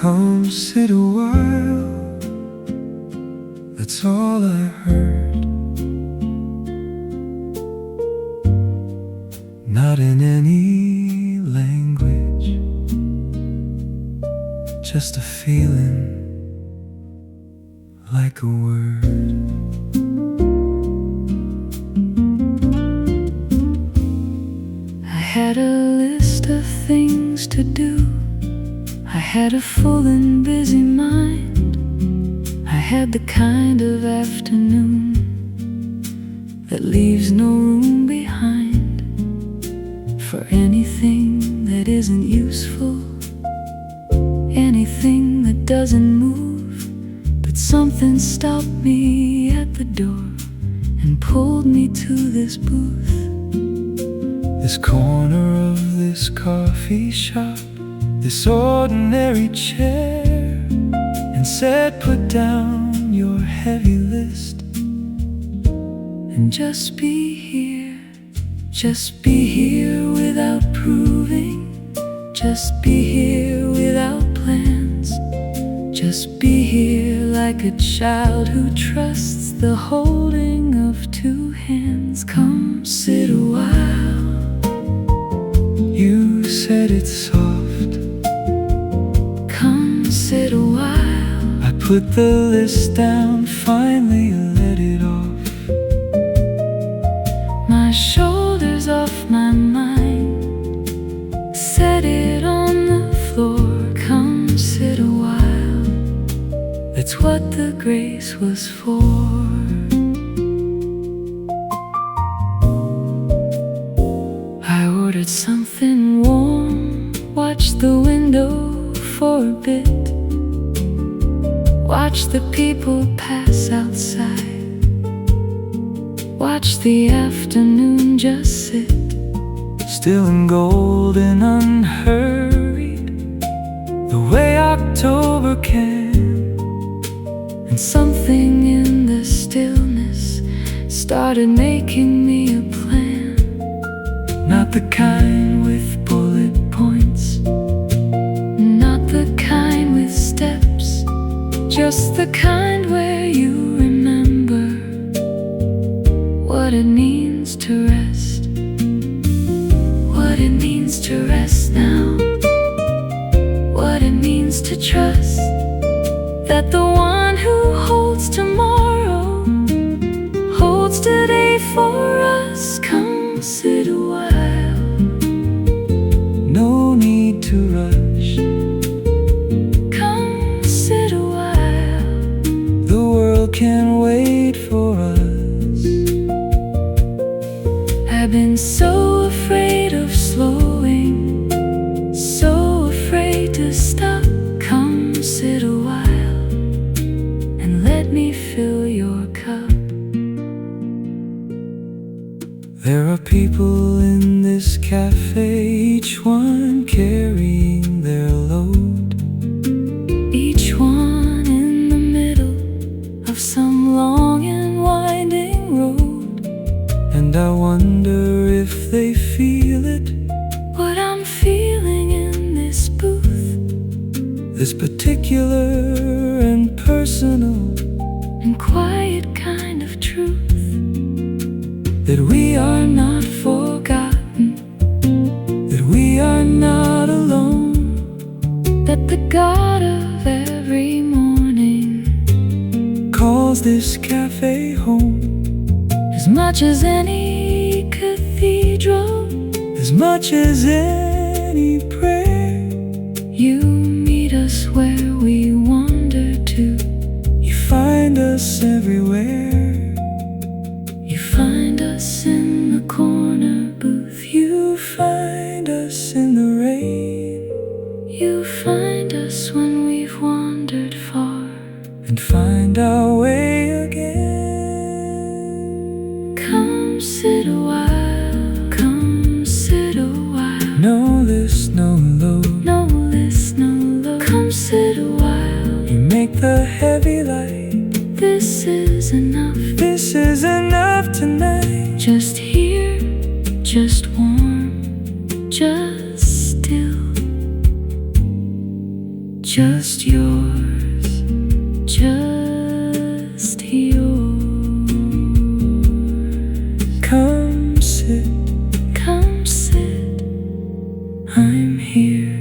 Come sit a while, that's all I heard. Not in any language, just a feeling like a word. I had a list of things to do. I had a full and busy mind. I had the kind of afternoon that leaves no room behind for anything that isn't useful, anything that doesn't move. But something stopped me at the door and pulled me to this booth, this corner of this coffee shop, this ordinary chair, and said, put down your heavy list and just be here. Just be here without proving. Just be here without plans. Just be here like a child who trusts the holding of two hands. Come sit a while. You said it's soft. Come sit a while. I put the list down, finally let it off my shoulders, off my mind. Set it on the floor. Come sit a while. That's what the grace was for. I ordered something warm, watched the window for a bit, watched the people pass outside, watched the afternoon just sit, still and golden, unhurried, the way October can. And something in the stillness started making me a plan. Not the kind with bullet points, not the kind with steps, just the kind where you remember what it means to rest, what it means to rest now, what it means to trust that the one who holds tomorrow holds today for us. Come sit a while, no need to rush. Come sit a while, the world can wait for us. I've been so afraid of slowing, so afraid to stop. Come sit a while and let me fill your cup. There are people in this cafe, each one carrying their load, each one in the middle of some long and winding road. And I wonder if they feel it, what I'm feeling in this booth, this particular and personal and quiet kind of truth, that we are not forgotten, that we are not alone, that the God of every morning calls this cafe home. As much as any cathedral, as much as any prayer, you meet us where we wander to. You find us everywhere. You find us in the corner booth. You find us in the rain. You find us when we've wandered far and find our way again. Come sit a while. Come sit a while. No list, no load. No list, no load. Come sit a while. You make the heavy light. This is enough. This is enough tonight. Just here, just warm, just still, just yours, just yours. Come sit, I'm here.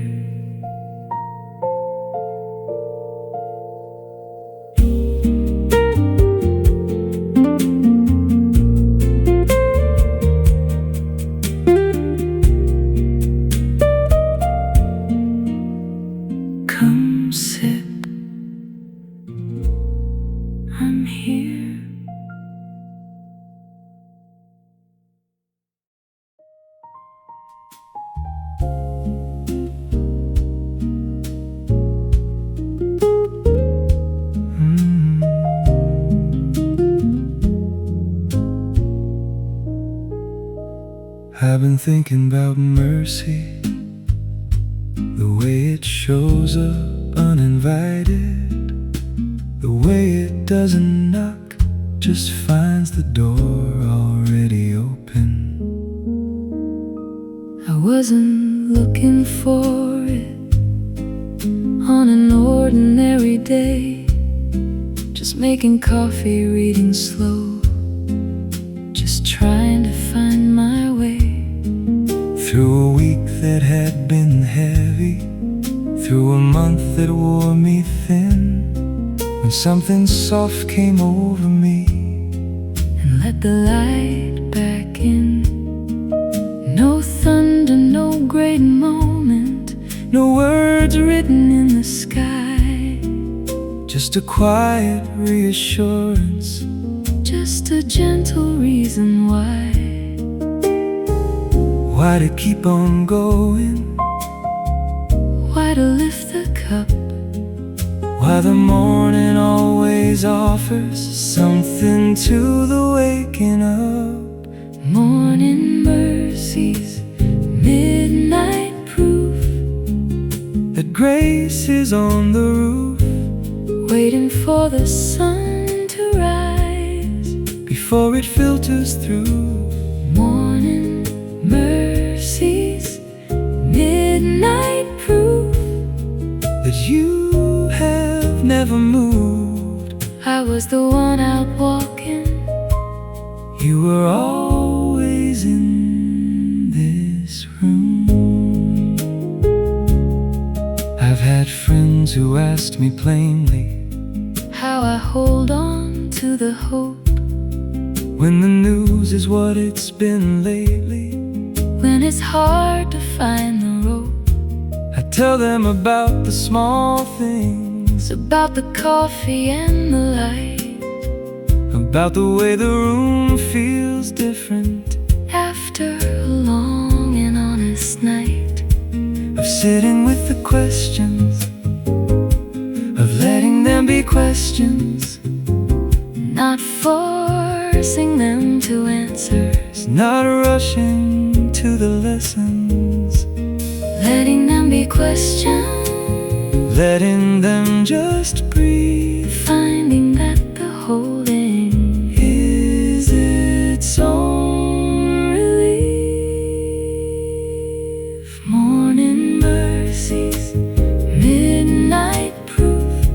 Come sit, I'm here. I've been thinking about mercy, the way it shows up uninvited, the way it doesn't knock, just finds the door already open. I wasn't looking for it on an ordinary day, just making coffee, reading slow, just trying to find my way through a week that had been heavy, through a month that wore me thin, when something soft came over me and let the light back in. No thunder, no great moment, no words written in the sky, just a quiet reassurance, just a gentle reason why to keep on going, why to lift the cup, why the morning always offers something to the waking up. Morning mercies, midnight proof that grace is on the roof, waiting for the sun to rise before it filters through. Morning mercies, midnight proof that you have never moved. I was the one out walking, you were always in this room. I've had friends who asked me plainly how I hold on to the hope when the news is what it's been lately, when it's hard to find the rope. I tell them about the small things, about the coffee and the light, about the way the room feels different after a long and honest night of sitting with the questions, of letting them be questions, not forcing them to answers, not rushing to the lessons, letting them be questions, letting them just breathe, finding that the holding is its own relief. Morning mercies, midnight proof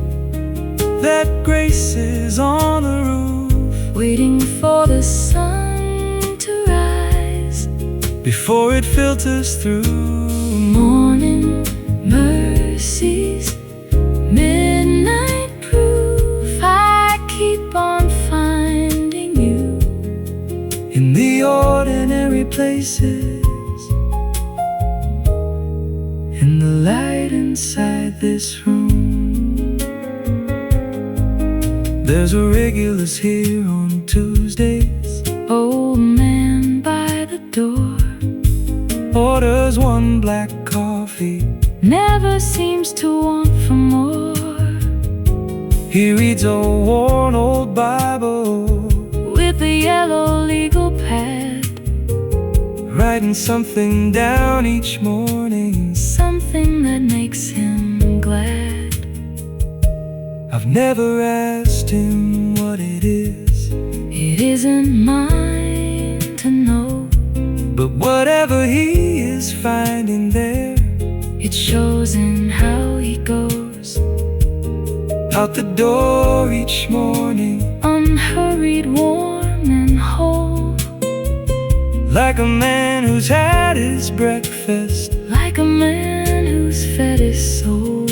that grace is on the roof, waiting for the sun to rise before it filters through. Morning mercies, midnight proof, I keep on finding you in the ordinary places, in the light inside this room. There's a Regulus here on Tuesdays, old man by the door orders one black coffee, never seems to want for more. He reads a worn old Bible with a yellow legal pad, writing something down each morning, something that makes him glad. I've never asked him what it is, it isn't mine to know, but whatever he is finding there, it shows in how he goes out the door each morning, unhurried, warm and whole, like a man who's had his breakfast, like a man who's fed his soul.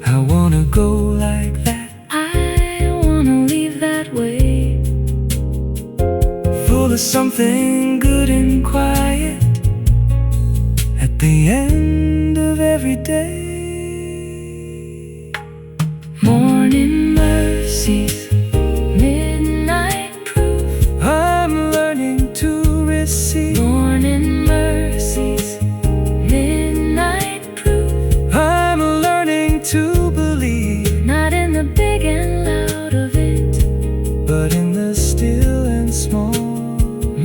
I wanna go like that, I wanna leave that way, full of something good and quiet at the end of every day. Morning mercies, midnight proof, I'm learning to receive. Morning mercies, midnight proof, I'm learning to believe. Not in the big and loud of it, but in the still and small.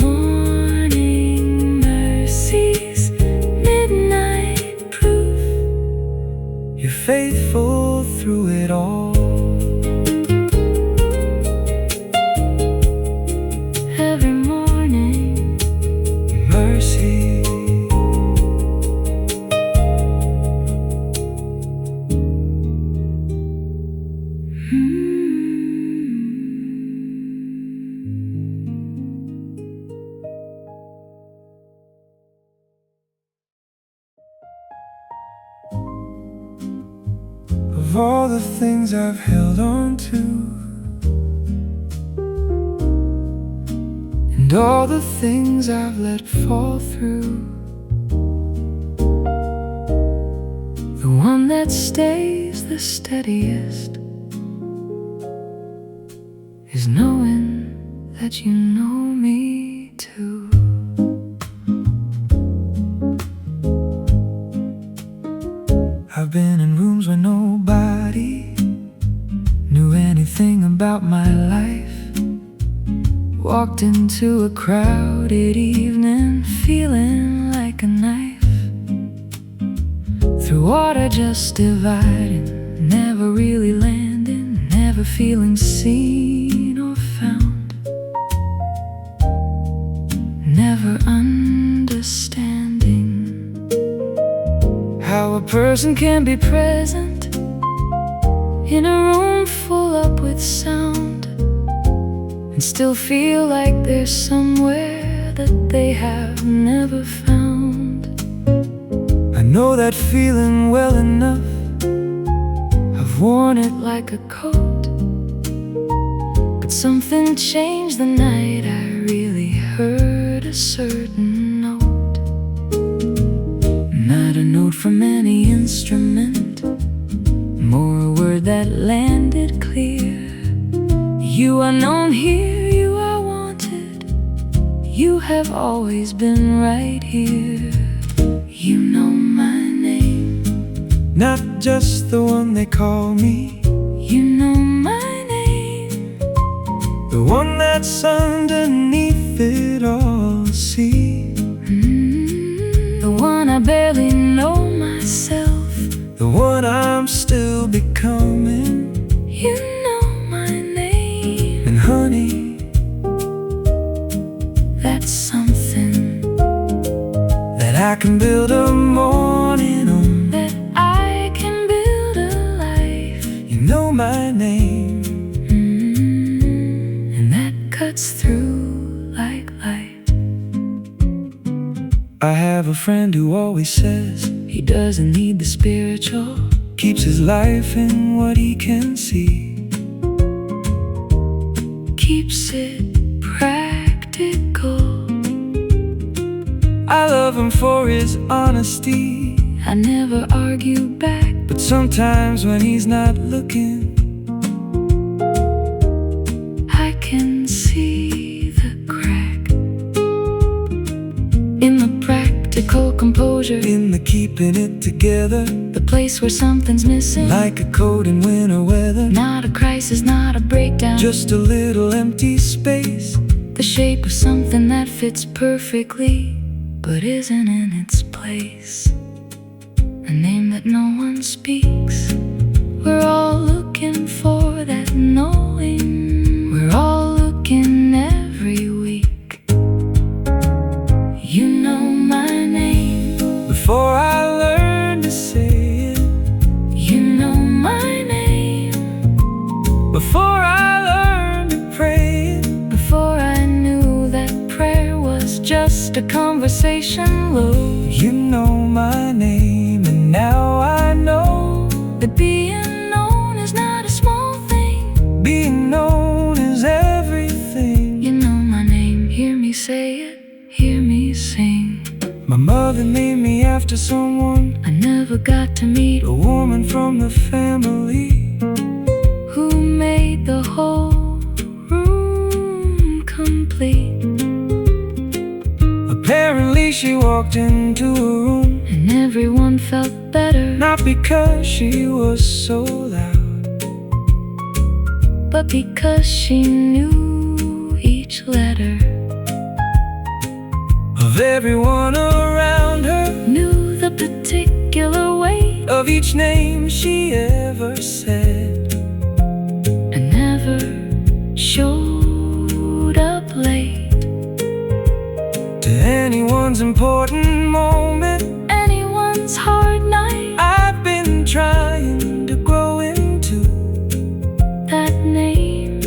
Morning mercies, midnight proof, you're faithful through it all. Every morning, mercy. Of all the things I've held on to, and all the things I've let fall through, the one that stays the steadiest is knowing that you know me too. I've been in rooms where nobody knew anything about my life, walked into a crowded evening feeling like a knife, through water just dividing, never really landing, never feeling seen or found, never understanding how a person can be present in a room full up with sound and still feel like there's somewhere that they have never found. I know that feeling well enough, I've worn it like a coat, but something changed the night I really heard a certain note. Not a note from any instrument, more a word that landed clear. You are known here, you are wanted, you have always been right here. You know my name, not just the one they call me. You know my name, the one that's underneath it all. See, the one I barely know myself, the one I'm still becoming. You know my name, and honey, that's something that I can build a morning on, that I can build a life. You know my name, and that cuts through like light. I have a friend who always says he doesn't need the spiritual, keeps his life in what he can see, keeps it practical. I love him for his honesty, I never argue back, but sometimes when he's not looking, I can see the crack in the practical composure, in the keeping it together, the place where something's missing, like a coat in winter weather. Not a crisis, not a breakdown, just a little empty space, the shape of something that fits perfectly but isn't in its place. A name that no one speaks, we're all looking for that knowing, we're all looking every week. You know my name before I learn to say it. You know my conversation lows. You know my name, and now I know that being known is not a small thing. being known is everything. You know my name, hear me say it, hear me sing. My mother named me after someone I never got to meet, a woman from the family who made the whole room complete. Apparently she walked into a room, and everyone felt better, not because she was so loud, but because she knew each letter of everyone around her, knew the particular weight of each name she ever said, and never showed up late to anyone's important moment, anyone's hard night. I've been trying to grow into that name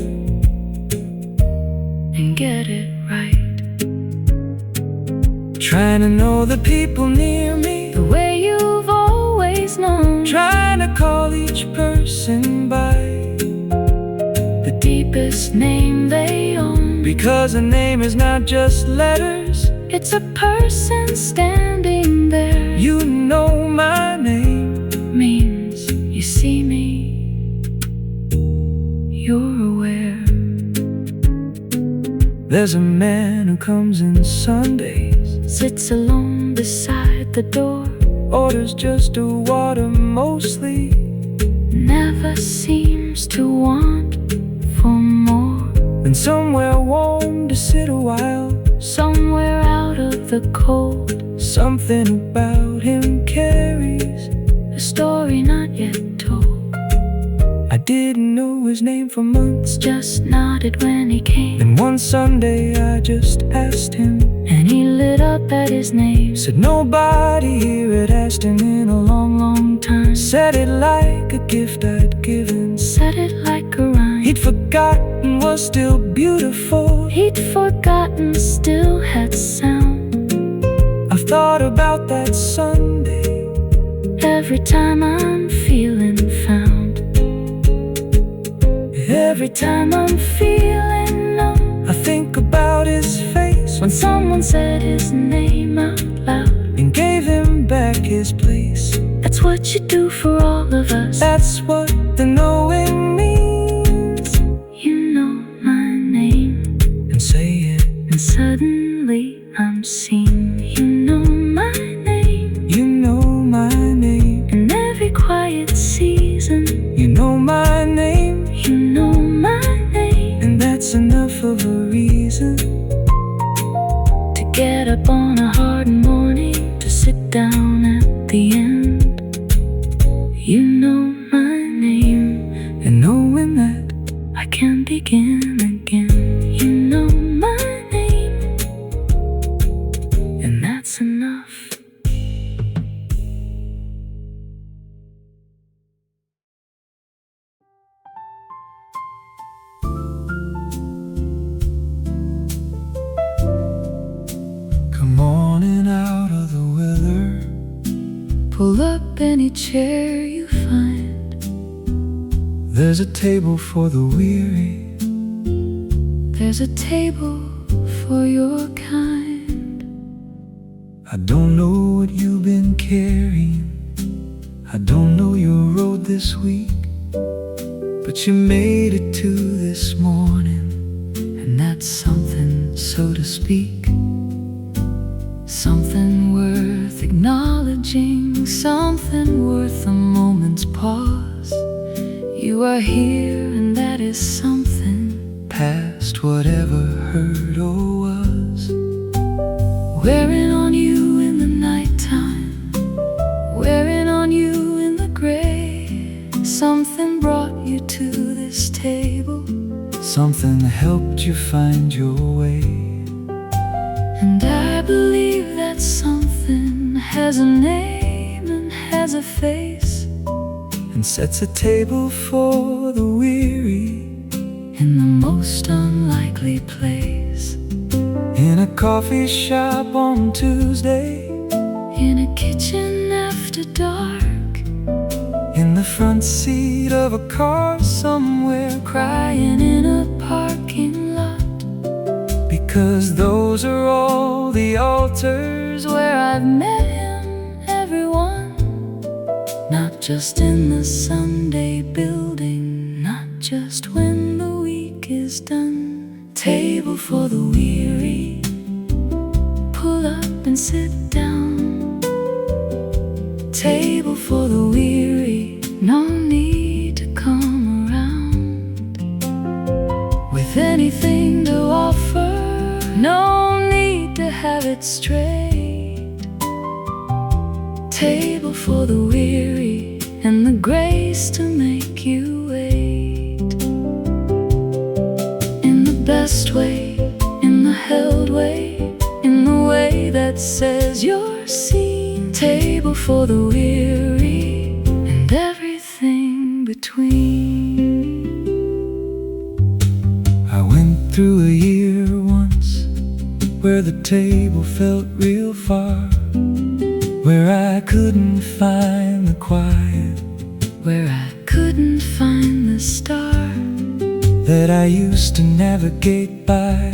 and get it right. Trying to know the people near me The way you've always known, trying to call each person by the deepest name they own. because a name is not just letters. It's a person standing there. You know my name, Means you see me, you're aware. there's a man who comes in Sundays, Sits alone beside the door, orders just a water mostly, never seems to want for more. and somewhere warm to sit a while. Somewhere out of the cold, Something about him carries a story not yet told. I didn't know his name for months, Just nodded when he came, and one Sunday I just asked him. and he lit up at his name. Said nobody here had asked him in a long, long time. Said it like a gift I'd given. Said it like a rhyme. He'd forgotten was still beautiful. He'd forgotten still had sound. I've thought about that Sunday Every time I'm feeling found, every time I'm feeling numb, I think about his face when someone said his name out loud and gave him back his place. That's what you do for all of us. That's what the knowing means. You know my name, And say it, and suddenly I'm seen. You know my name, you know my name. in every quiet season. You know my name, You know my name, and that's enough of a reason to get up on a hard morning, to sit down at the end. You know my name, and knowing that I can begin again. You know my name, and that's enough. come on in out of the weather. Pull up any chair you find. There's a table for the weary. There's a table for your kind. I don't know what you've been carrying. I don't know your road this week, but you made it to this morning, And that's something, so to speak. Something worth acknowledging, something worth a moment's pause. You are here, and that is something past whatever hurt or was. wearing on you in the nighttime, wearing on you in the gray. Something brought you to this table, Something helped you find your way. and I believe that something has a name and has a face, and sets a table for the weary in the most unlikely place. in a coffee shop on Tuesday, in a kitchen after dark, in the front seat of a car somewhere, crying in a parking lot. because those are all the altars Where I've met him, everyone. Not just in the Sunday building, not just when the week is done. Table for the weary, pull up and sit down. Table for the weary, no need to come around with anything to offer, no need to have it straight. Table for the weary, and the grace to make you wait. In the best way, in the held way, in the way that says you're seen. Table for the weary, and everything between. I went through a year once where the table felt real far, where I couldn't find the quiet, where I couldn't find the star that I used to navigate by,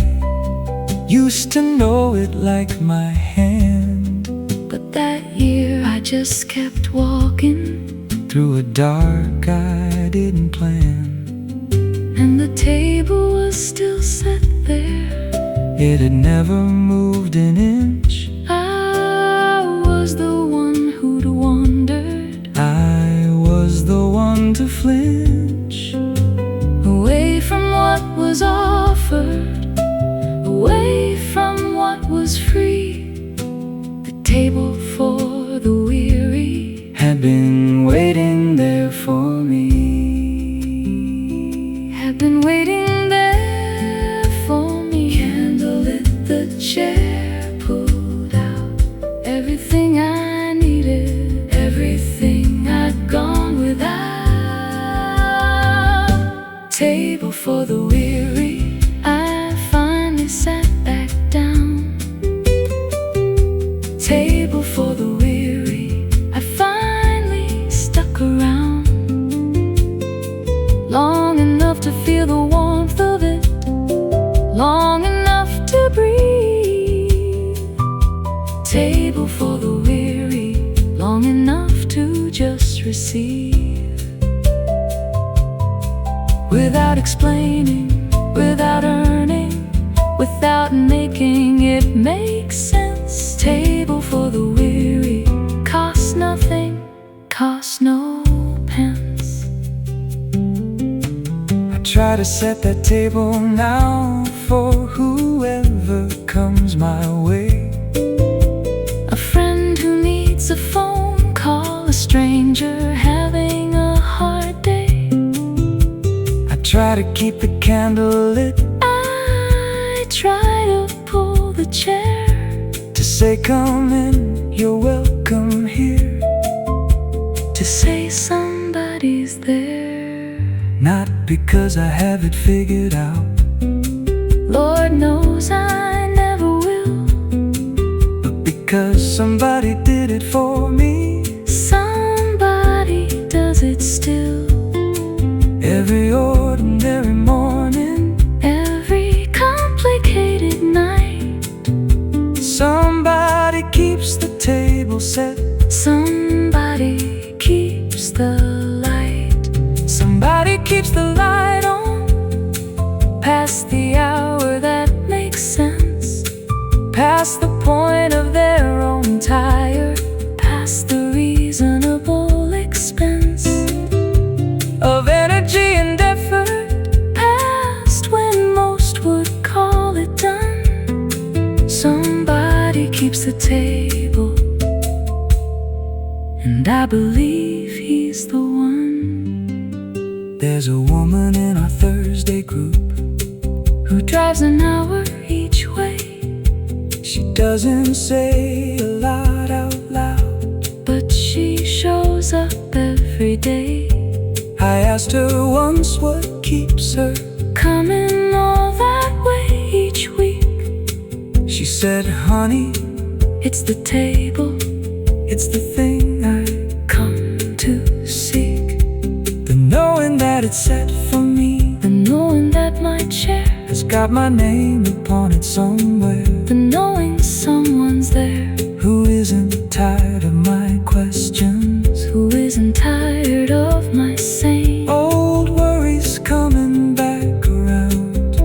used to know it like my hand. But that year I just kept walking through a dark I didn't plan, and the table was still set there. It had never moved an inch. I was the one who'd wandered, I was the one to flinch, away from what was offered, away from what was free. The table for the weary had been waiting there for me, had been waiting there for me. Candlelit the chair, pulled out everything I needed, everything I'd gone without. Table for the weary, I finally sat back down. Table for the weary, I finally stuck around long enough to feel the warmth of it, long enough to breathe. Table for the weary, long enough to just receive, without explaining, without earning, without making it make sense. Table for the weary, costs nothing, costs no pence. I try to set that table now for whoever comes my way. A friend who needs a phone call, a stranger having a hard day. I try to keep the candle lit, I try to pull the chair, to say come in, you're welcome here, to say somebody's there. not because I have it figured out, Lord knows I never will, but because somebody did it for me. somebody does it still. Every ordinary morning, Every complicated night, somebody keeps the table set, somebody keeps the light, somebody keeps the light on, past the hour that makes sense, past the point of their own tire, past the reasonable expense of energy and effort, past when most would call it done. Somebody keeps the table, and I believe he's the one. There's a woman in our Thursday group Who drives an hour each way, She doesn't say a lot out loud, but she shows up every day. I asked her once what keeps her. Coming all that way each week. It's the table, it's the thing I come to seek. the knowing that it's set for me, The knowing that my chair has got my name upon it somewhere. the knowing someone's there Who isn't tired of my questions? who isn't tired of my saying, Old worries coming back around.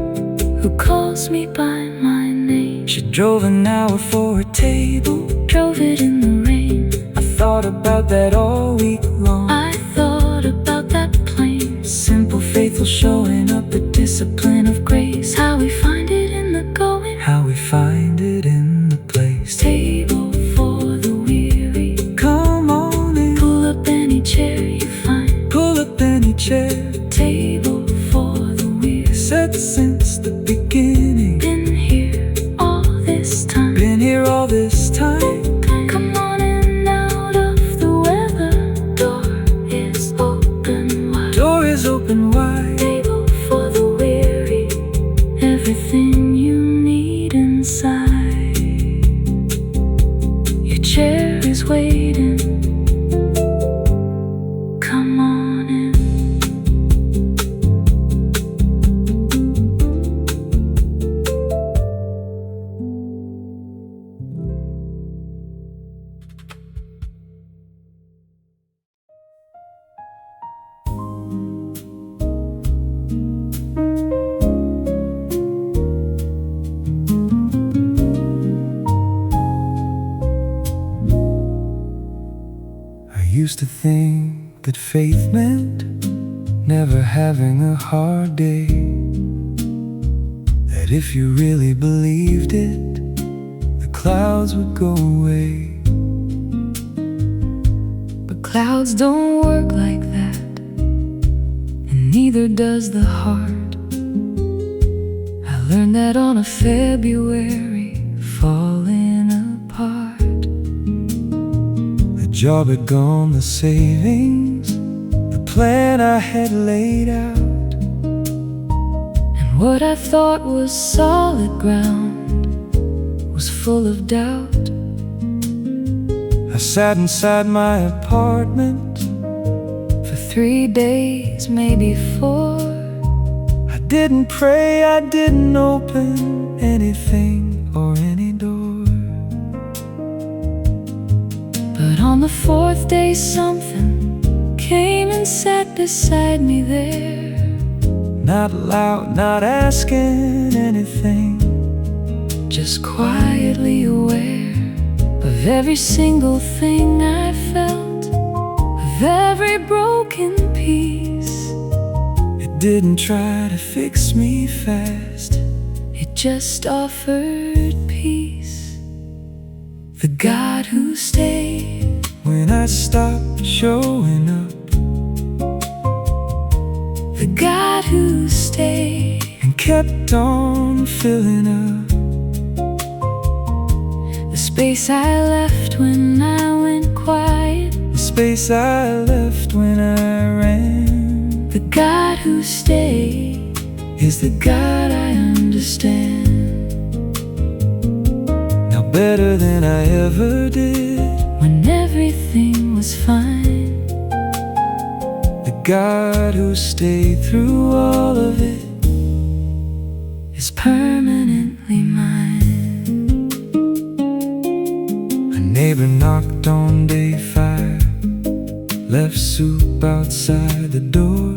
who calls me by my name. She drove an hour for a table. Drove it in the rain. I thought about that all week long. I thought about that plane. Simple, faithful, showing up, the discipline of grace. How we find it in the going. How we find it in the place. Table for the weary. Come on in, Pull up any chair you find. pull up any chair. Table for the weary. Set since the beginning, Been here all this time. been here all this time. Come on in out of the weather. Door is open wide. Door is open wide. Table for the weary. Everything you need inside. Your chair is waiting. Come on in. I used to think that faith meant never having a hard day, that if you really believed it, the clouds would go away. But clouds don't work like that, and neither does the heart. I learned that on a February falling apart. The job had gone, the savings, the plan I had laid out. And what I thought was solid ground was full of doubt. I sat inside my apartment For 3 days, maybe 4. I didn't pray, I didn't open anything or any door. But on the 4th day something came and sat beside me there. Not loud, not asking anything, Just quietly aware of every single thing I felt, of every broken piece. it didn't try to fix me fast. It just offered peace. The God who stayed When I stopped showing up the God who stayed and kept on filling up the space I left when I went quiet. the space I left when I ran. The God who stayed Is the God I understand. now better than I ever did? When everything was fine, The God who stayed through all of it is permanently mine. A neighbor knocked on day 5, left soup outside the door.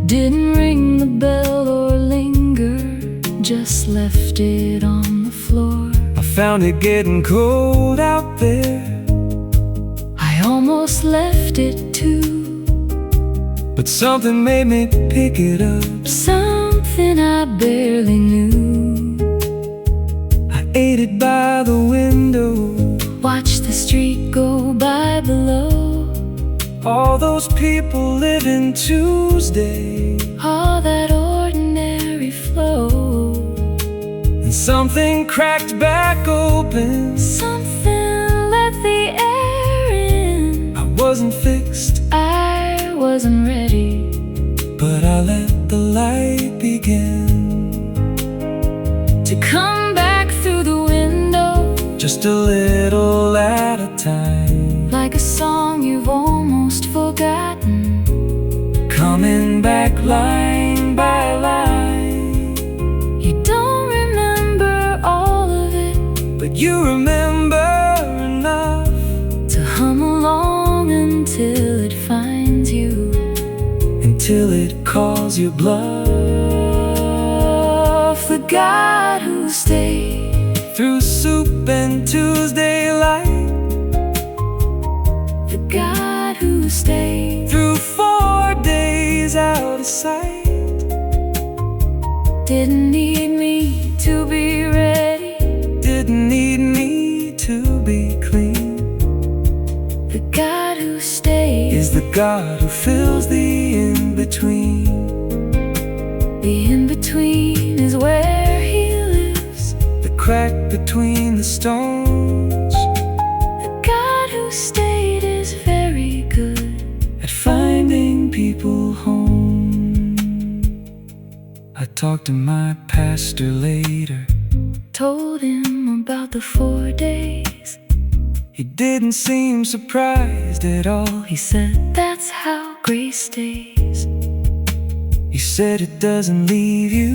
Didn't ring the bell or linger, just left it on the floor. I found it getting cold out there, I almost left it too. but something made me pick it up. Something I barely knew. I ate it by the window, Watch the street go by below. all those people living Tuesday, All that ordinary flow. and something cracked back open. Something let the air in. I wasn't fixed, I wasn't ready. but I let the light begin To come back through the window. just just a little at a time. Like a song you've almost forgotten, Coming back line by line. you don't remember all of it, But you remember enough to hum along until it finds you, until it calls your bluff. the God who stayed Through soup and Tuesday light, the God who stayed through 4 days out of sight. didn't need me to be ready, Didn't need me to be clean. the God who stayed Is the God who fills the in-between. the in-between is where he lives, The crack between the stones. the God who stayed is very good At finding people home. I talked to my pastor later. told him about the 4 days. He didn't seem surprised at all. He said, that's how grace stays. He said it doesn't leave you,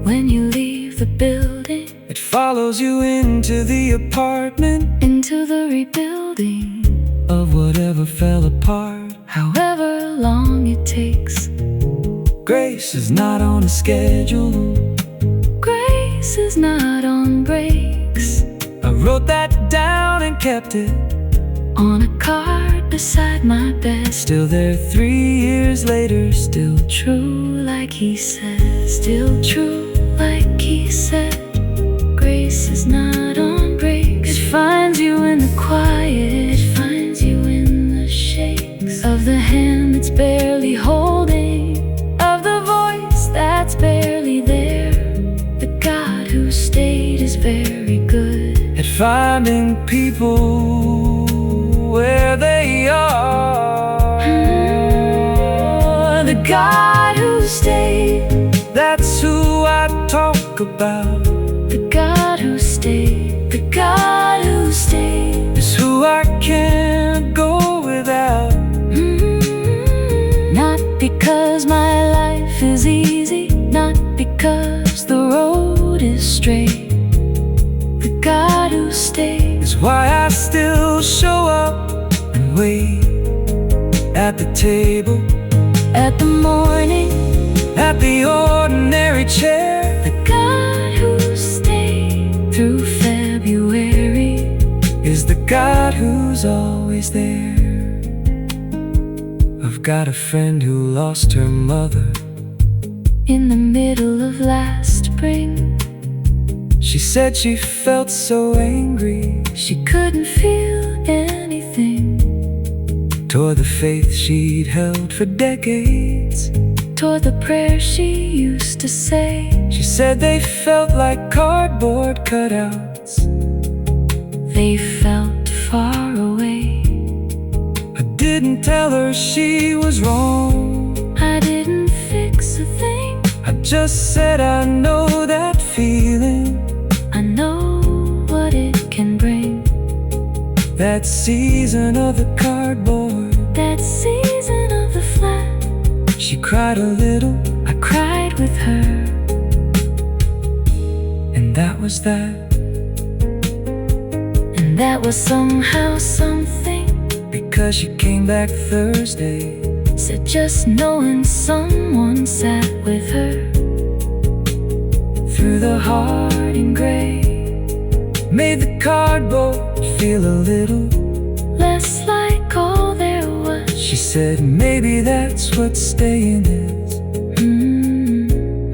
When you leave the building, it follows you into the apartment into the rebuilding, of whatever fell apart. however long it takes. Grace is not on a schedule. Grace is not on breaks. I wrote that down and kept it On a card beside my bed, still there 3 years later. Still true like he said, still true like he said. Grace is not on breaks. It finds you in the quiet, it finds you in the shakes of the hand that's barely holding, of the voice that's barely there. The God who stayed is very good at finding people where they are. The God who stayed, That's who I talk about. the God who stayed, the God who stayed. Is who I can't go without. Not because my life is easy, not because the road is straight. The God who stayed Is why I still show up and wait at the table, at the morning, at the ordinary chair. the God who stayed through February Is the God who's always there. I've got a friend who lost her mother in the middle of last spring. She said she felt so angry, She couldn't feel anything, toward the faith she'd held for decades. toward the prayers she used to say. She said they felt like cardboard cutouts. They felt far away. I didn't tell her she was wrong. I didn't fix a thing. I just said I know that feeling, I know what it can bring. that season of the cardboard. That season of the flat, She cried a little, I cried with her, and that was that. and that was somehow something. Because she came back Thursday, Said just knowing someone sat with her through the hard and gray, made the cardboard feel a little. less like all there was. She said maybe that's what staying is.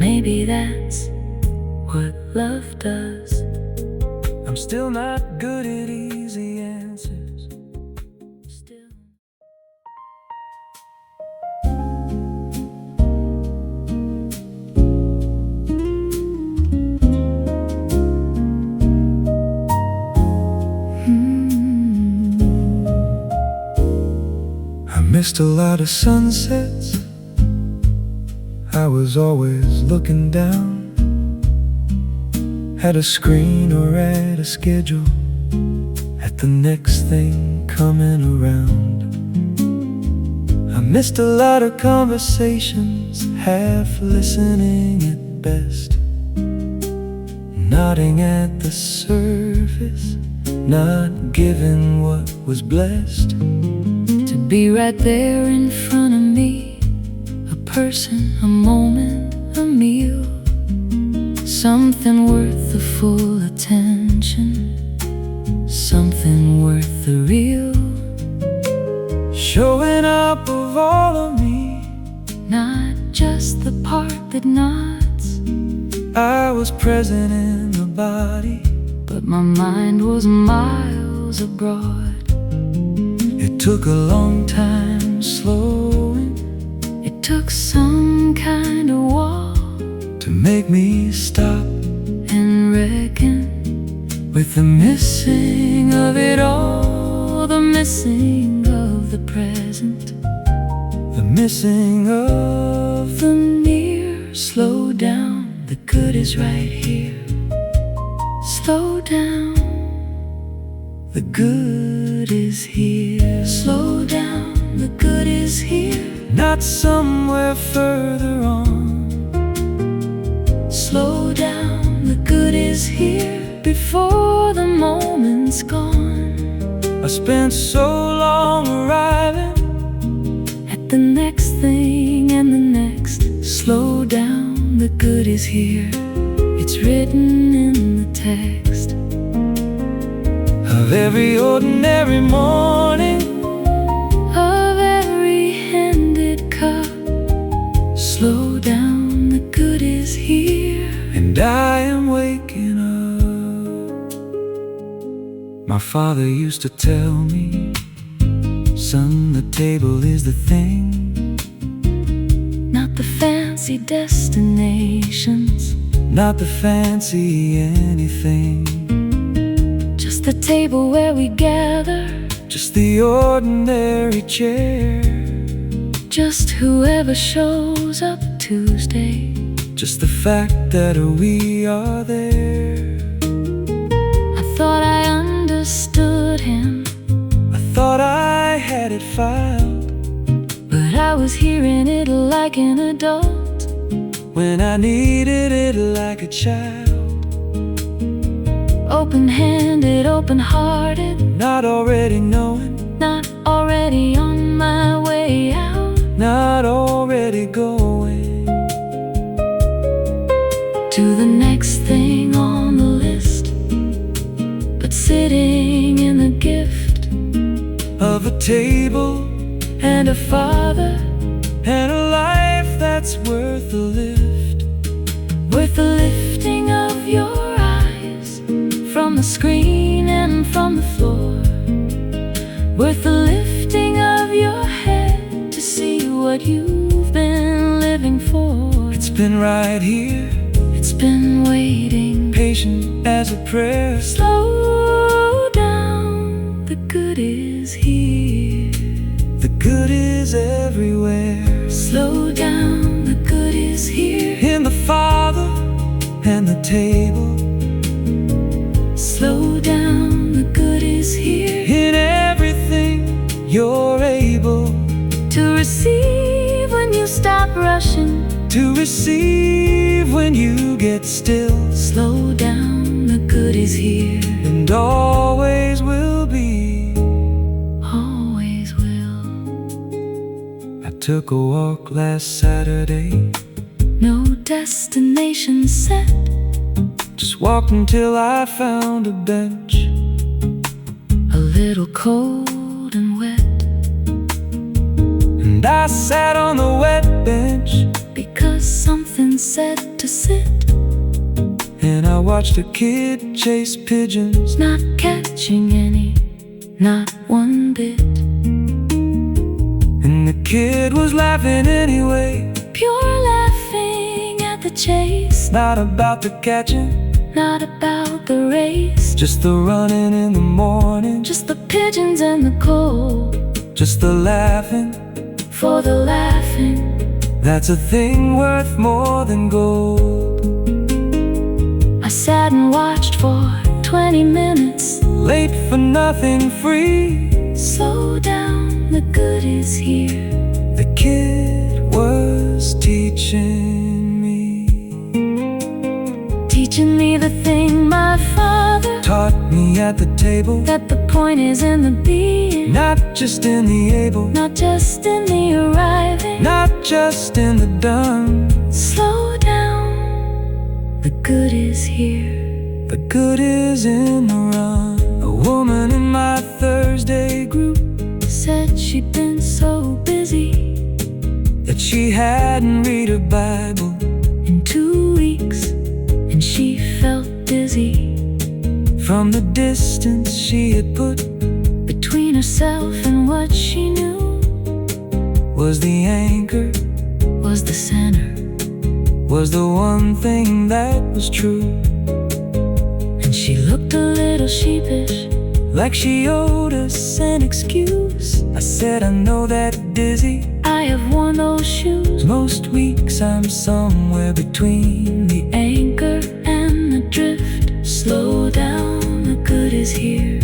Maybe that's what love does. I'm still not good at easy answers. Still. I missed a lot of sunsets. I was always looking down at a screen or at a schedule. the next thing coming around. I missed a lot of conversations, half listening at best, nodding at the surface, not giving what was blessed. To be right there in front of me, a person, a moment, a meal, something worth the full attention, something worth the real. Showing up of all of me, not just the part that nods. I was present in the body, but my mind was miles abroad. It took a long time slowing, it took some kind of wall to make me stop and reckon with the missing of it all, the missing of the present, the missing of the near. Slow down, the good is right here. Slow down, the good is here. slow down, the good is here. Not somewhere further on. Slow down, the good is here. Before the moment's gone, I spent so long arriving at the next thing and the next. Slow down, the good is here. It's written in the text of every ordinary morning, of every handed cup. Slow down, the good is here. and I am waking up. My father used to tell me, son, the table is the thing, Not the fancy destinations, not the fancy anything, just the table where we gather, just the ordinary chair, just whoever shows up Tuesday. just the fact that we are there. I thought I understood him, I thought I had it filed, but I was hearing it like an adult, when I needed it like a child. open-handed, open-hearted, Not already knowing, not already on my way out, not already going to the next thing on the list, but sitting in the gift of a table and a father, and a life that's worth the lift. worth the lifting of your eyes from the screen and from the floor, worth the lifting of your head to see what you've been living for. It's been right here, It's been waiting, patient as a prayer. slow down, the good is here. The good is everywhere, Slow down, the good is here. in the Father and the table. Slow down, the good is here. In everything you're able To receive when you stop rushing, to receive when you get still, slow down, the good is here. and always will be. Always will. I took a walk last Saturday, No destination set, just walked until I found a bench, a little cold and wet, and I sat on the wet bench, because something said to sit, and I watched a kid chase pigeons, not catching any, not one bit. and the kid was laughing anyway, Pure laughing at the chase, not about the catching, not about the race, just the running in the morning, just the pigeons and the cold. just the laughing. For the laughing, That's a thing worth more than gold. I sat and watched for 20 minutes, late for nothing, free. slow down, the good is here. The kid was teaching me the thing my father taught me at the table, that the point is in the being, not just in the able, not just in the arriving, not just in the done. slow down, the good is here. The good is in the run. A woman in my Thursday group Said she'd been so busy that she hadn't read her Bible in 2 weeks, and she felt dizzy from the distance she had put between herself and what she knew was the anchor, was the center, was the one thing that was true. and she looked a little sheepish, like she owed us an excuse. I said, I know that dizzy, I have worn those shoes. most weeks I'm somewhere between the Anchor and the drift, slow down, the good is here.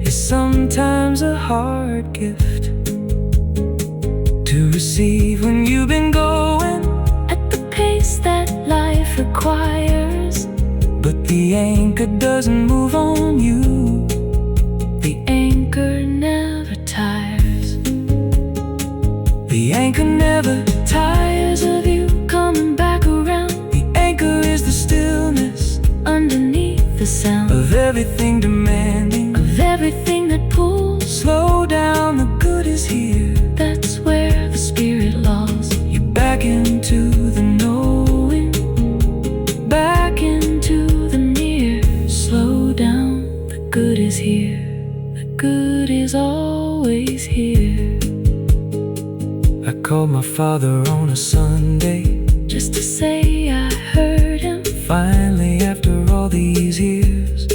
is sometimes a hard gift to receive when you've been going At the pace that life requires, but the anchor doesn't move on you. the anchor never tires. The anchor never Tires of you coming back around, The anchor is the stillness underneath the sound of everything demanding. of everything that pulls. Slow down, the good is here. That's where the spirit lulls You're back into the knowing, back into the near. Slow down, the good is here. The good is always here. I called my father on a Sunday, Just to say I heard him, finally after all these years,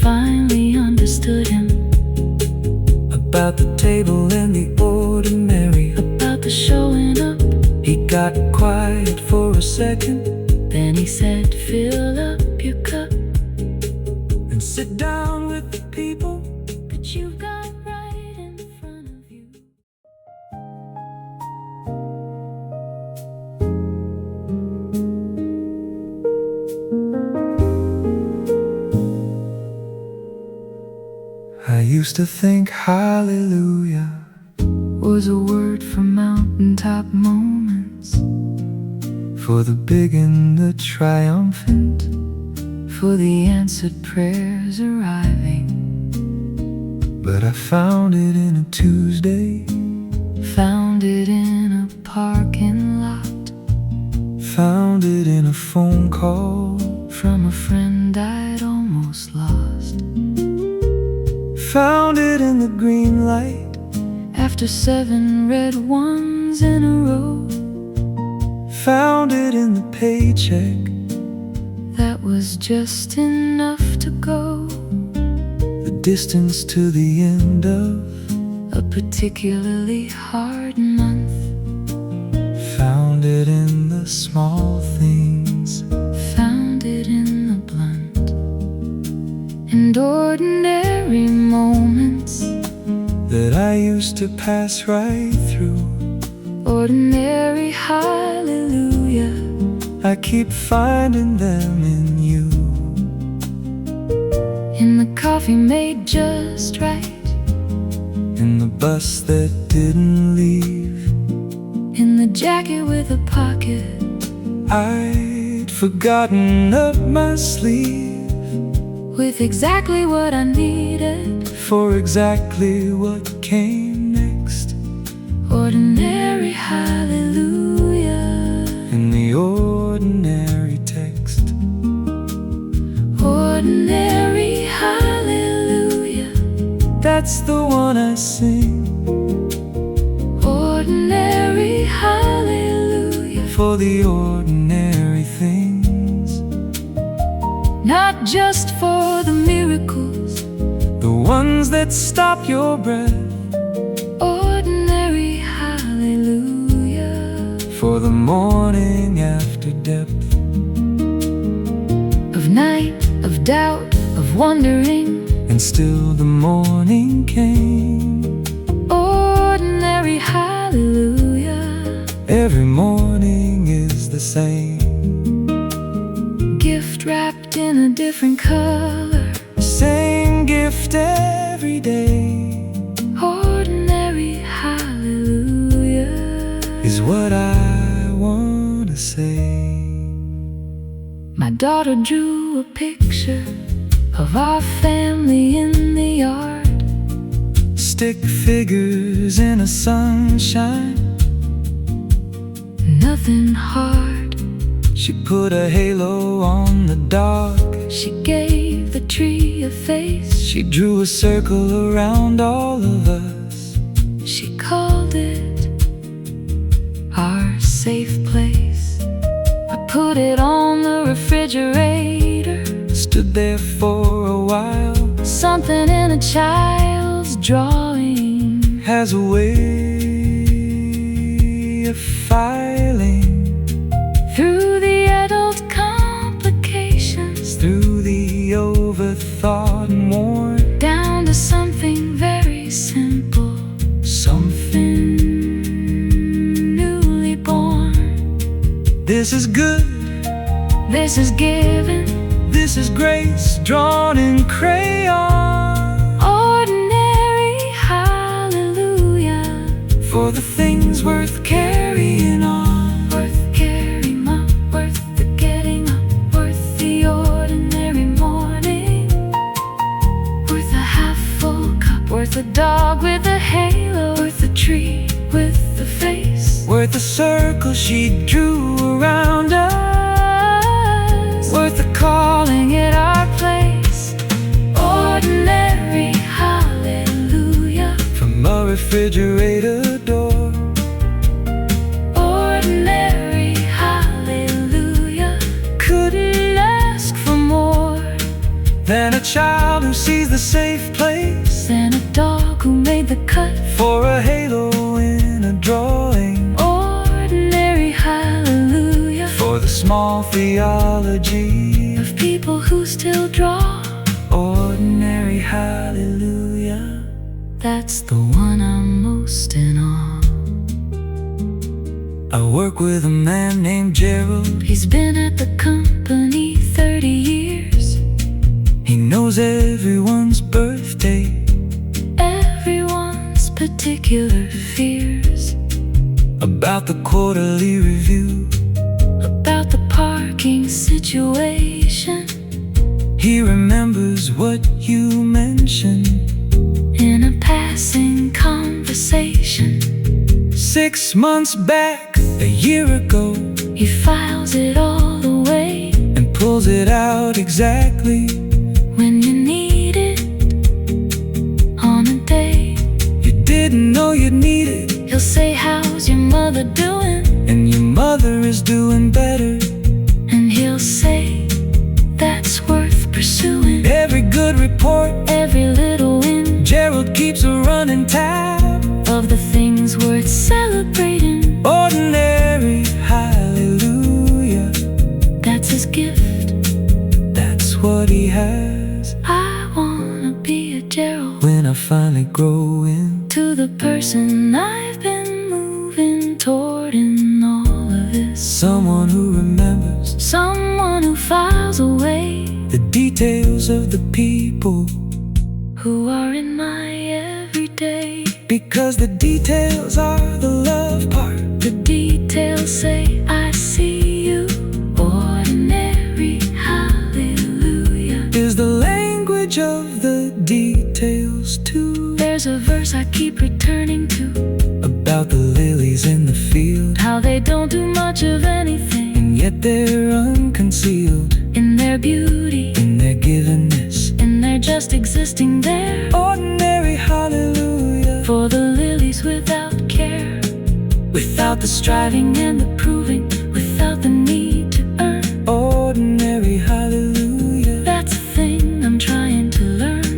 finally understood him, about the table and the ordinary. about the showing up. He got quiet for a second Then he said, fill up your cup and sit down with the people. that you've got right in front of you. I used to think hallelujah Was a word for mountaintop moments, for the big and the triumphant, for the answered prayers arriving. but I found it in a Tuesday, Found it in a parking lot, found it in a phone call, from a friend I'd almost lost. found it in the green light, After 7 red ones in a row, found it in the paycheck, that was just enough to go. the distance to the end of A particularly hard month, found it in the small things, found it in the blunt and ordinary moments, that I used to pass right through. ordinary hallelujah. I keep finding them in you. In the coffee made just right, In the bus that didn't leave, in the jacket with a pocket, I'd forgotten up my sleeve with exactly what I needed, for exactly what came next. ordinary hallelujah. In the ordinary text, Ordinary hallelujah. that's the one I sing, Ordinary hallelujah. for the ordinary things, Not just for the miracles, the ones that stop your breath, ordinary hallelujah. for the morning after depth, Of night, of doubt, of wondering, and still the morning came. ordinary hallelujah. Every morning is the same. Gift wrapped in a different color, Same gift every day ordinary hallelujah is what I want to say. My daughter drew a picture of our family in the yard. Stick figures in a sunshine, Nothing hard. she put a halo on the dark. She gave the tree a face. She drew a circle around all of us. She called it our safe place. I put it on the refrigerator. Stood there for a while. Something in a child's drawing Has a way of filing through the adult complications, through the overthought and worn, down to something very simple, something newly born. This is good, This is given, this is grace drawn in crayon, ordinary hallelujah, for the things worth carrying on. worth carrying up, worth the getting up, worth the ordinary morning, worth a half full cup, worth a dog with a halo, worth a tree with the face, Worth the circle she drew around us, worth the calling at our place, ordinary hallelujah, from a refrigerator door. ordinary hallelujah. Couldn't ask for more than a child who sees the safe place, Than a dog who made the cut, for a halo in a drawing, ordinary hallelujah, for the small theology of people who still draw. ordinary hallelujah. That's the one I'm most in awe. I work with a man named Gerald. He's been at the company 30 years. He knows everyone's birthday, Everyone's particular fears, about the quarterly review. about the parking situation, He remembers what you mentioned in a passing conversation. 6 months back, a year ago, He files it all away and pulls it out exactly when you need it on a day. you didn't know you'd need it. He'll say, how's your mother doing? And your mother is doing better. And he'll say, that's worth pursuing. Every good report, Every little win Gerald keeps a running tab of the things worth celebrating. ordinary hallelujah. That's his gift. That's what he has. I wanna be a Gerald When I finally grow to the person I've been moving toward in all of this. someone who remembers Someone who files away the details of the people, who are in my everyday. because the details are the love part. The details say, I see you, ordinary hallelujah. Is the language of the details too. There's a verse I keep returning to, About the lilies in the field, how they don't do much of anything, and yet they're unconcealed in their beauty, in their givenness. and they're just existing there. Ordinary hallelujah. For the lilies without care, without the striving and the proving, without the need to earn. Ordinary hallelujah. That's a thing I'm trying to learn,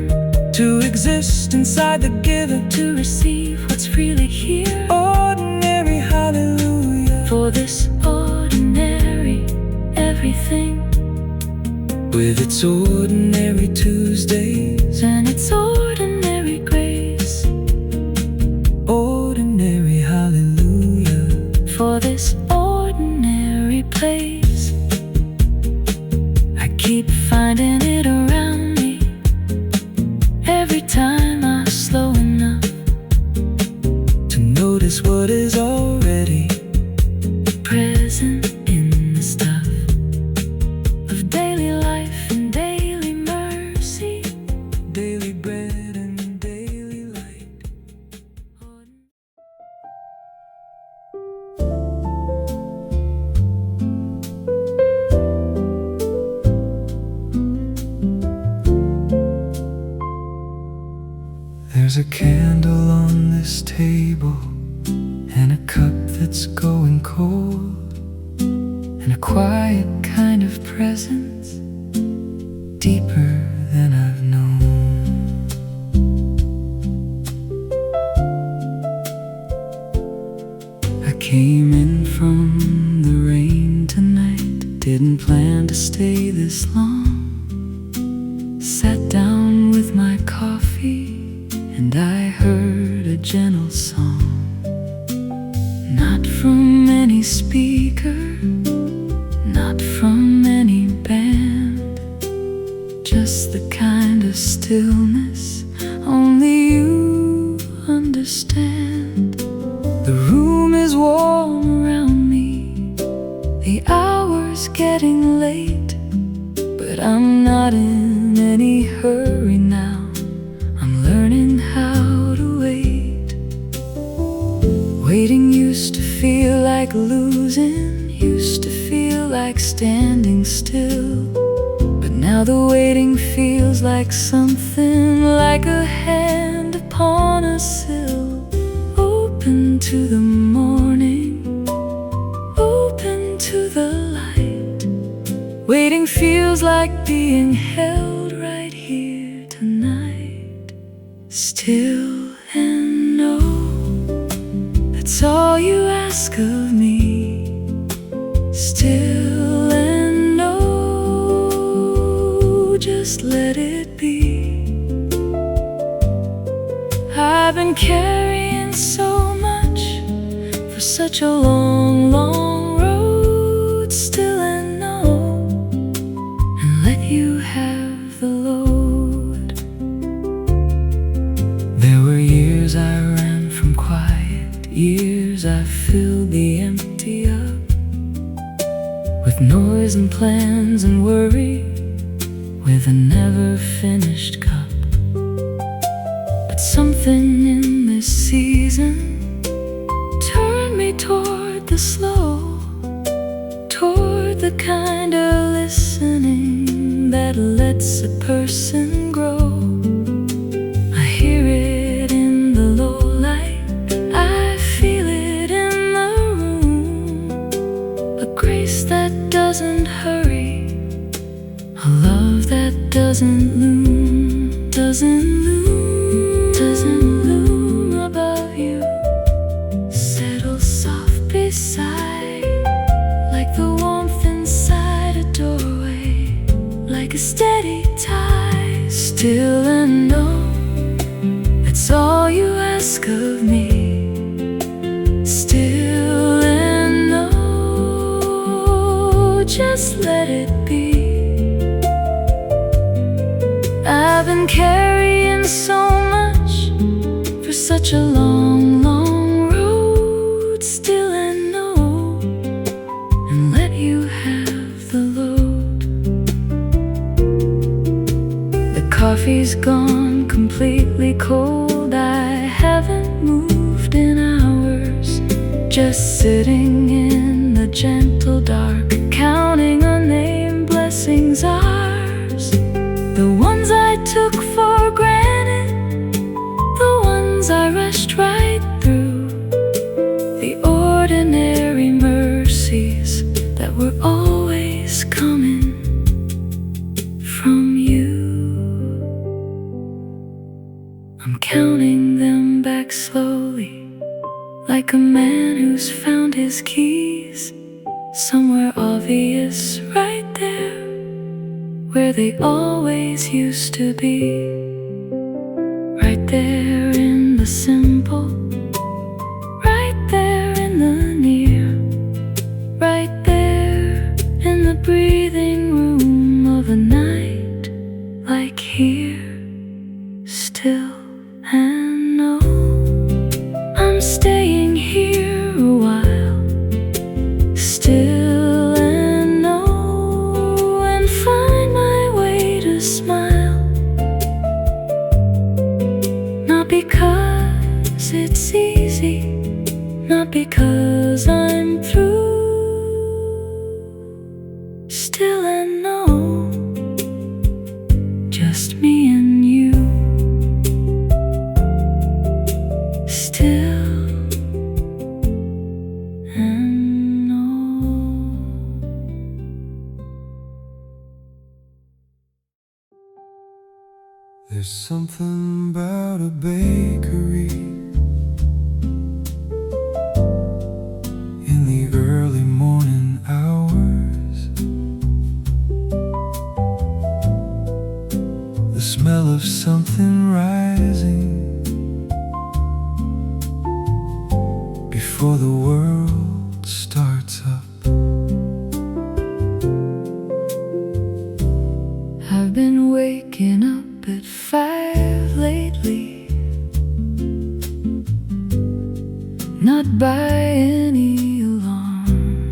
To exist inside the given, to receive what's freely here. ordinary hallelujah. For this ordinary everything, with its ordinary Tuesdays and its ordinary grace. Ordinary hallelujah For this ordinary place, I keep finding it around me every time I slow enough to notice what is already present in the stuff of daily life and daily mercy, daily bread and daily light. There's a candle on this table, and a cup that's going cold, and a quiet kind of presence, deeper than I've known. I came in from the rain tonight, didn't plan to stay this long. Sat down with my coffee, and I heard a gentle song. Not from any speaker, not from any band, just the kind of stillness only you understand. The room is warm around me, the hour's getting late, but I'm not in any hurry now. I'm learning how to wait. Waiting used to feel like losing, used to feel like standing still, but now the waiting feels like something like a hand upon a sill, open to the morning, open to the light. Waiting feels like being held right here tonight. Still and know, that's all you ask of me. Still and know, just let it be. I've been carrying so much for such a long, long road. Still and know, and let you have the load. There were years I ran from quiet, years I filled the empty up with noise and plans and worry, with a never-finished cup. But something in this season turned me toward the slow, toward the kind of listening that lets a person grow. I hear it in the low light, I feel it in the room, a grace that doesn't hurry, a love that doesn't loom, doesn't loom above you. Settle soft beside, like the warmth inside a doorway, like a steady tide. Still and know, that's all you ask of me. Still and know, just let it be. I've been carrying so much for such a long, long road. Still and know, and let you have the load. The coffee's gone completely cold, I haven't moved in hours, just sitting in the gentle dark, counting unnamed blessings ours. The ones I took for granted, the ones I rushed right through, the ordinary mercies that were always coming from you. I'm counting them back slowly, like a man who's found his keys, somewhere obvious right there, where they always used to be. Right there in the simple, right there in the near, right there in the breathing room of a night like here. Still and know I'm staying here a while. Still and know, and find my way to smile. Not because it's easy, not because I'm through. Still and know, just me and you. Still and know. There's something about a bakery in the early morning hours. The smell of something rising before the world starts up. I've been waking up at 5 lately, not by any alarm,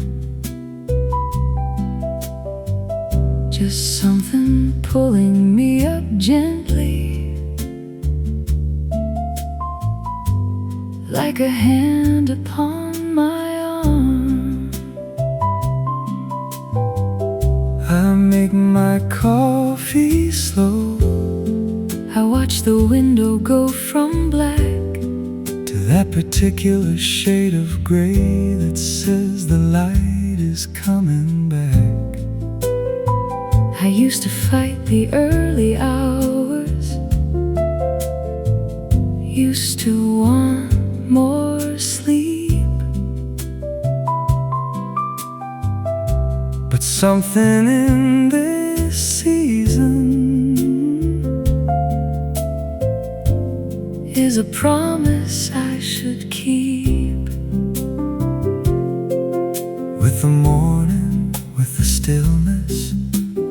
just something pulling me up gently, like a hand upon my arm. I make my coffee slow, I watch the window go from black to that particular shade of gray that says the light is coming back. I used to fight the early hours, used to want more sleep, but something in this season is a promise I should keep. with the morning, with the stillness,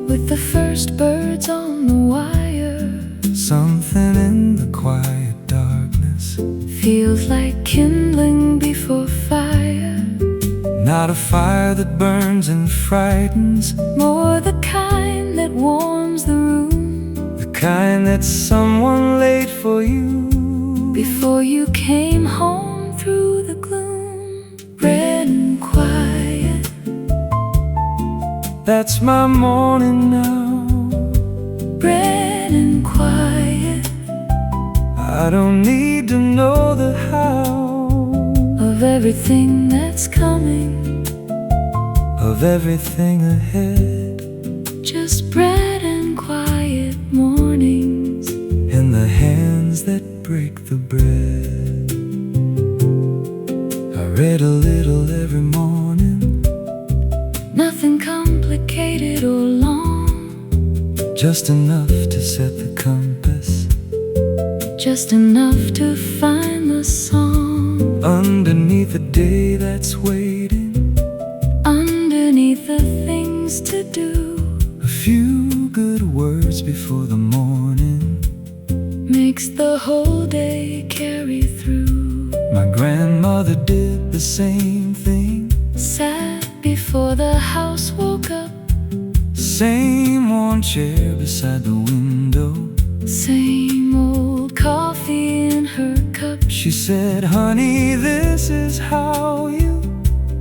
With the first birds on the wire, something in the quiet darkness. feels like kindling before fire, Not a fire that burns and frightens, more the kind that warms the room the kind that's someone late for you. before you came home through the gloom. Red and quiet, That's my morning now. red and quiet, I don't need to know the how of everything that's coming, of everything ahead. just bread and quiet mornings. In the hands that break the bread. I read a little every morning, Nothing complicated or long, just enough to set the compass, just enough to find the song underneath a day that's waiting. underneath the things to do. A few good words before the morning Makes the whole day carry through. My grandmother did the same thing. Sat before the house woke up, Same warm chair beside the window. same old coffee in her cup. She said, honey, this is how you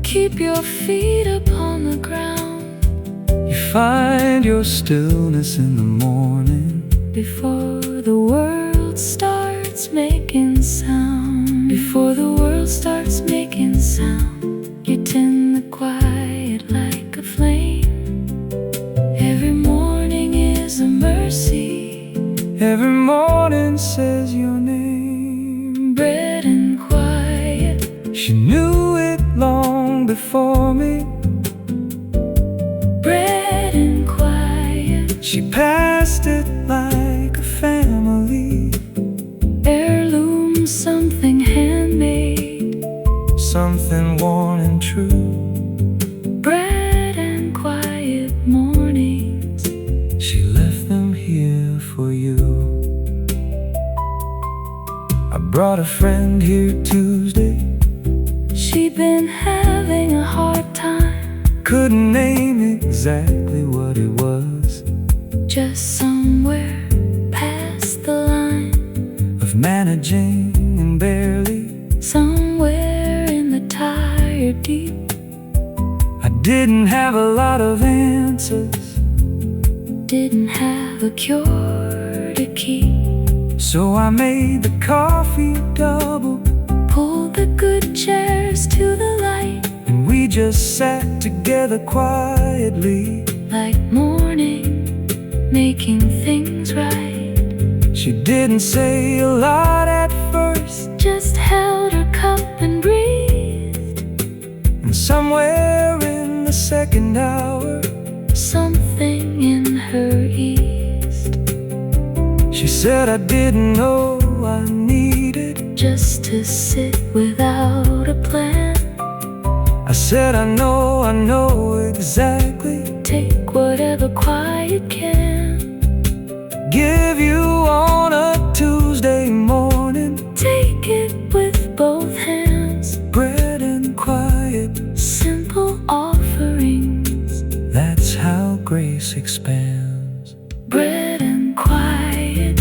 Keep your feet upon the ground find your stillness in the morning. before the world starts making sound. Before the world starts making sound, you tend the quiet like a flame. Every morning is a mercy, Every morning says your name. bread and quiet. She knew it long before me. Bread and quiet. She She passed it like a family heirloom, something handmade, something worn and true. bread and quiet mornings. She left them here for you. I brought a friend here Tuesday. She'd been having a hard time, Couldn't name exactly what it was, just somewhere past the line, of managing and barely. somewhere in the tired deep. I didn't have a lot of answers, Didn't have a cure to keep. so I made the coffee double, Pulled the good chairs to the light, and we just sat together quietly. like morning, making things right. She didn't say a lot at first, Just held her cup and breathed. and somewhere in the second hour, Something in her eased. she said I didn't know I needed. Just to sit without a plan. I said I know exactly. Take whatever quiet can. Give you on a Tuesday morning. Take it with both hands. Bread and quiet, Simple offerings. that's how grace expands. Bread and quiet.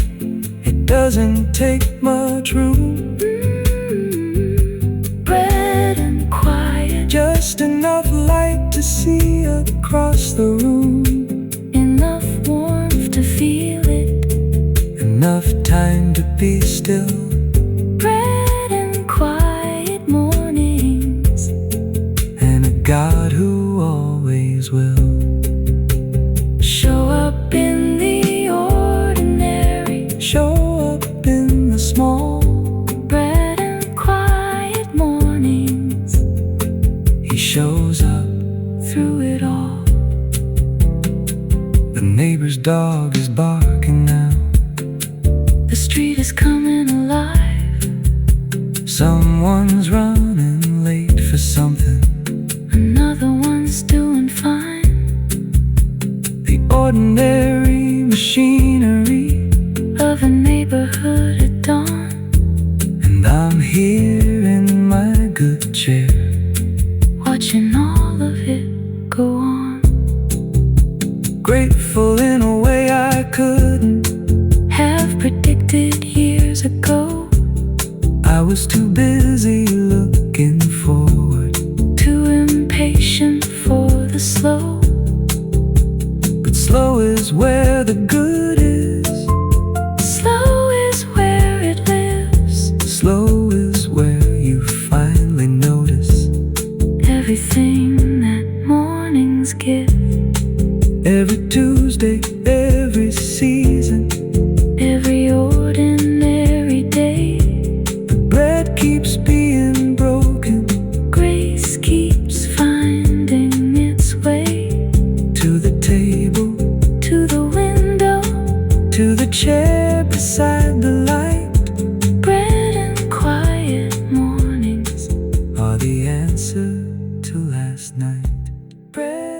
It doesn't take much room, Bread and quiet. just enough light to see across the room, Enough warmth to feel it. enough time to be still. Bread and quiet mornings. And a God who always will Show up in the ordinary. show up in the small. Bread and quiet mornings. He shows up Through it all. The neighbor's dog is barking now. The street is coming alive. Someone's running late for something. Another one's doing fine. The ordinary machinery, Of a neighborhood at dawn. and I'm here in my good chair, Watching all of it go on. grateful in a way I couldn't Have predicted years ago. I was too busy looking forward, Too impatient for the slow. but slow is where the good is. Slow is where it lives. Slow is where you finally notice Everything that mornings give. every Tuesday, every season. Every ordinary day. The bread keeps being broken, Grace keeps finding its way. to the table, To the window. to the chair beside the light. Bread and quiet mornings. Are the answer to last night. Bread